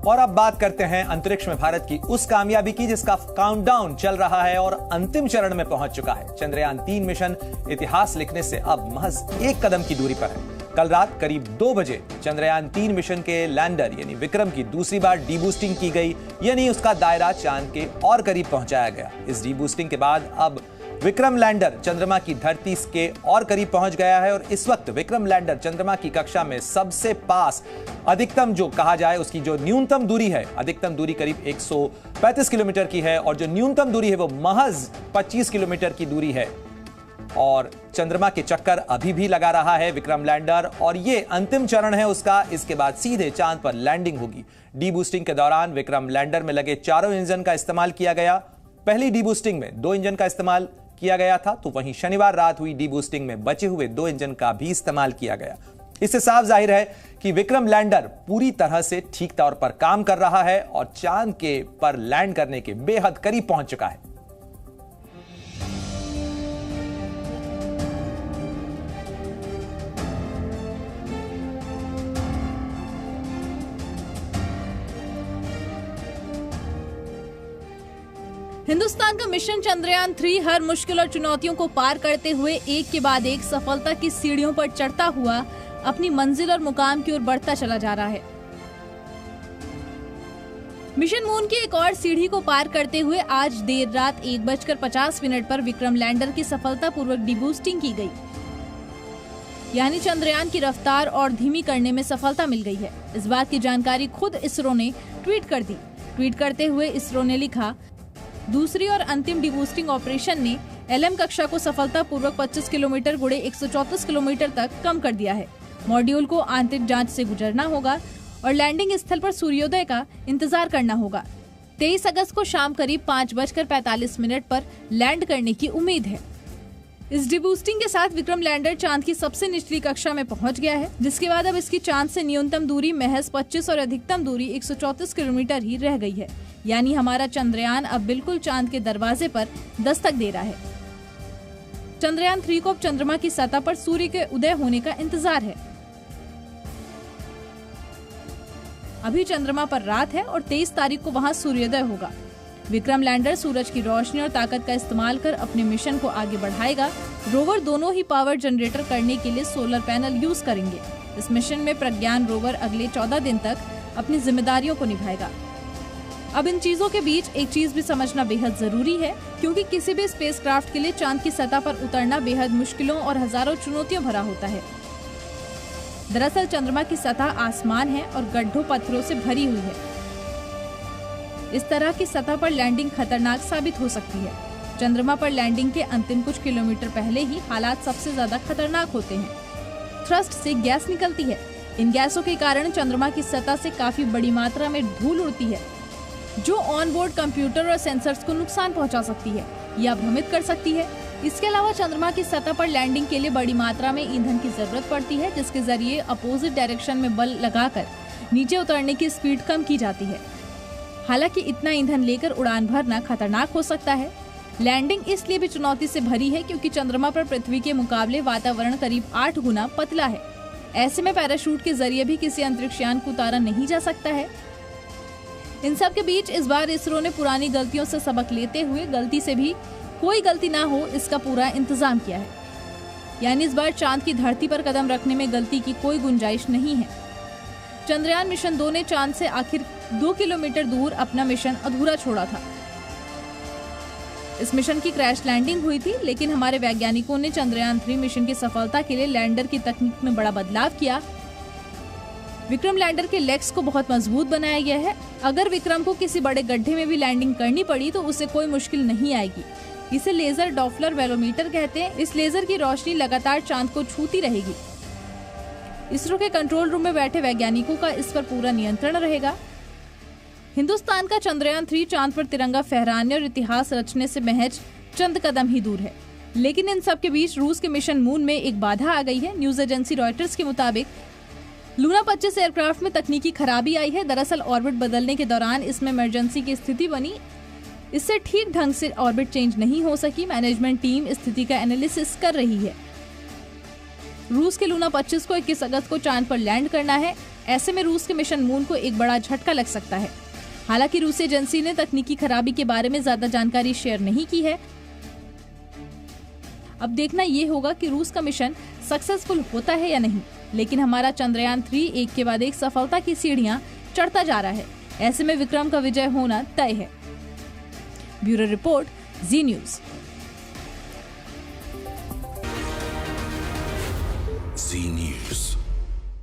और अब बात करते हैं अंतरिक्ष में भारत की उस कामयाबी की जिसका काउंटडाउन चल रहा है और अंतिम चरण में पहुंच चुका है। चंद्रयान 3 मिशन इतिहास लिखने से अब महज एक कदम की दूरी पर है। कल रात करीब 2 बजे चंद्रयान 3 मिशन के लैंडर यानी विक्रम की दूसरी बार डीबूस्टिंग की गई, यानी उसका दायरा चांद के और करीब पहुंचाया गया। इस डीबूस्टिंग के बाद अब विक्रम लैंडर चंद्रमा की धरती के और करीब पहुंच गया है और इस वक्त विक्रम लैंडर चंद्रमा की कक्षा में सबसे पास, अधिकतम जो कहा जाए उसकी जो न्यूनतम दूरी है, अधिकतम दूरी करीब 135 किलोमीटर की है और जो न्यूनतम दूरी है वो महज 25 किलोमीटर की दूरी है। और चंद्रमा के चक्कर अभी भी लगा रहा है विक्रम लैंडर और ये अंतिम चरण है उसका। इसके बाद सीधे चांद पर लैंडिंग होगी। डीबूस्टिंग के दौरान विक्रम लैंडर में लगे चारों इंजन का इस्तेमाल किया गया। पहली डीबूस्टिंग में 2 इंजन का इस्तेमाल किया गया था, तो वहीं शनिवार रात हुई डीबूस्टिंग में बचे हुए 2 इंजन का भी इस्तेमाल किया गया। इससे साफ जाहिर है कि विक्रम लैंडर पूरी तरह से ठीक तौर पर काम कर रहा है और चांद के पर लैंड करने के बेहद करीब पहुंच चुका है। हिंदुस्तान का मिशन चंद्रयान 3 हर मुश्किल और चुनौतियों को पार करते हुए एक के बाद एक सफलता की सीढ़ियों पर चढ़ता हुआ अपनी मंजिल और मुकाम की ओर बढ़ता चला जा रहा है। मिशन मून की एक और सीढ़ी को पार करते हुए आज देर रात 1:50 पर विक्रम लैंडर की सफलतापूर्वक डीबूस्टिंग की गई, यानी चंद्रयान की रफ्तार और धीमी करने में सफलता मिल गई है। इस बात की जानकारी खुद इसरो ने ट्वीट कर दी। ट्वीट करते हुए इसरो ने लिखा, दूसरी और अंतिम डीबूस्टिंग ऑपरेशन ने LM कक्षा को सफलतापूर्वक 25 किलोमीटर गुणे 134 किलोमीटर तक कम कर दिया है। मॉड्यूल को आंतरिक जांच से गुजरना होगा और लैंडिंग स्थल पर सूर्योदय का इंतजार करना होगा। 23 अगस्त को शाम करीब 5:45 पर लैंड करने की उम्मीद है। इस डीबूस्टिंग के साथ विक्रम लैंडर चांद की सबसे निचली कक्षा में पहुंच गया है, जिसके बाद अब इसकी चांद से न्यूनतम दूरी महज 25 और अधिकतम दूरी 134 किलोमीटर ही रह गई है। यानी हमारा चंद्रयान अब बिल्कुल चांद के दरवाजे पर दस्तक दे रहा है। चंद्रयान 3 को अब चंद्रमा की सतह पर सूर्य के उदय होने का इंतजार है। अभी चंद्रमा पर रात है और 23 तारीख को वहां सूर्योदय होगा। विक्रम लैंडर सूरज की रोशनी और ताकत का इस्तेमाल कर अपने मिशन को आगे बढ़ाएगा। रोवर दोनों ही पावर जनरेटर करने के लिए सोलर पैनल यूज करेंगे। इस मिशन में प्रज्ञान रोवर अगले 14 दिन तक अपनी जिम्मेदारियों को निभाएगा। अब इन चीजों के बीच एक चीज भी समझना बेहद जरूरी है, क्योंकि किसी भी स्पेसक्राफ्ट के लिए चांद की सतह पर उतरना बेहद मुश्किलों और हजारों चुनौतियों भरा होता है। दरअसल चंद्रमा की सतह आसमान है और गड्ढों पत्थरों से भरी हुई है। इस तरह की सतह पर लैंडिंग खतरनाक साबित हो सकती है। चंद्रमा पर लैंडिंग के अंतिम कुछ किलोमीटर पहले ही हालात सबसे ज्यादा खतरनाक होते हैं। थ्रस्ट से गैस निकलती है। इन गैसों के कारण चंद्रमा की सतह से काफी बड़ी मात्रा में धूल उड़ती है, जो ऑन बोर्ड कंप्यूटर और सेंसर्स को नुकसान पहुंचा सकती है या भ्रमित कर सकती है। इसके अलावा चंद्रमा की सतह पर लैंडिंग के लिए बड़ी मात्रा में ईंधन की जरूरत पड़ती है, जिसके जरिए अपोजिट डायरेक्शन में बल लगाकर नीचे उतरने की स्पीड कम की जाती है। हालांकि इतना ईंधन लेकर उड़ान भरना खतरनाक हो सकता है। लैंडिंग इसलिए भी चुनौती से भरी है क्योंकि चंद्रमा पर पृथ्वी के मुकाबले वातावरण करीब 8 गुना पतला है। ऐसे में पैराशूट के जरिए भी किसी अंतरिक्ष यान को उतारा नहीं जा सकता है। इन सब के बीच इस बार इसरो ने पुरानी गलतियों से सबक लेते हुए गलती से भी कोई गलती ना हो इसका पूरा इंतजाम किया है। यानी इस बार चांद की धरती पर कदम रखने में गलती की कोई गुंजाइश नहीं है। चंद्रयान मिशन 2 ने चांद से आखिर 2 किलोमीटर दूर अपना मिशन अधूरा छोड़ा था। इस मिशन की क्रैश लैंडिंग हुई थी, लेकिन हमारे वैज्ञानिकों ने चंद्रयान 3 मिशन की सफलता के लिए लैंडर की तकनीक में बड़ा बदलाव किया। विक्रम लैंडर के लेग्स को बहुत मजबूत बनाया गया है। अगर विक्रम को किसी बड़े गड्ढे में भी लैंडिंग करनी पड़ी तो उसे कोई मुश्किल नहीं आएगी। इसे लेजर डॉपलर वेलोमीटर कहते हैं। इस लेजर की रोशनी लगातार चांद को छूती रहेगी। इसरो के कंट्रोल रूम में बैठे वैज्ञानिकों का इस पर पूरा नियंत्रण रहेगा। हिंदुस्तान का चंद्रयान 3 चांद पर तिरंगा फहराने और इतिहास रचने से महज चंद कदम ही दूर है। लेकिन इन सब के बीच रूस के मिशन मून में एक बाधा आ गई है। न्यूज एजेंसी रॉयटर्स के मुताबिक लूना 25 एयरक्राफ्ट में तकनीकी खराबी आई है। दरअसल ऑर्बिट बदलने के दौरान इसमें इमरजेंसी की स्थिति बनी। इससे ठीक ढंग से ऑर्बिट चेंज नहीं हो सकी। मैनेजमेंट टीम स्थिति का एनालिसिस कर रही है। रूस के लूना 25 को 21 अगस्त को चांद पर लैंड करना है। ऐसे में रूस के मिशन मून को एक बड़ा झटका लग सकता है। हालांकि रूसी एजेंसी ने तकनीकी खराबी के बारे में ज्यादा जानकारी शेयर नहीं की है। अब देखना ये होगा कि रूस का मिशन सक्सेसफुल होता है या नहीं, लेकिन हमारा चंद्रयान 3 एक के बाद एक सफलता की सीढ़ियां चढ़ता जा रहा है। ऐसे में विक्रम का विजय होना तय है। ब्यूरो रिपोर्ट, जी न्यूज। जी न्यूज।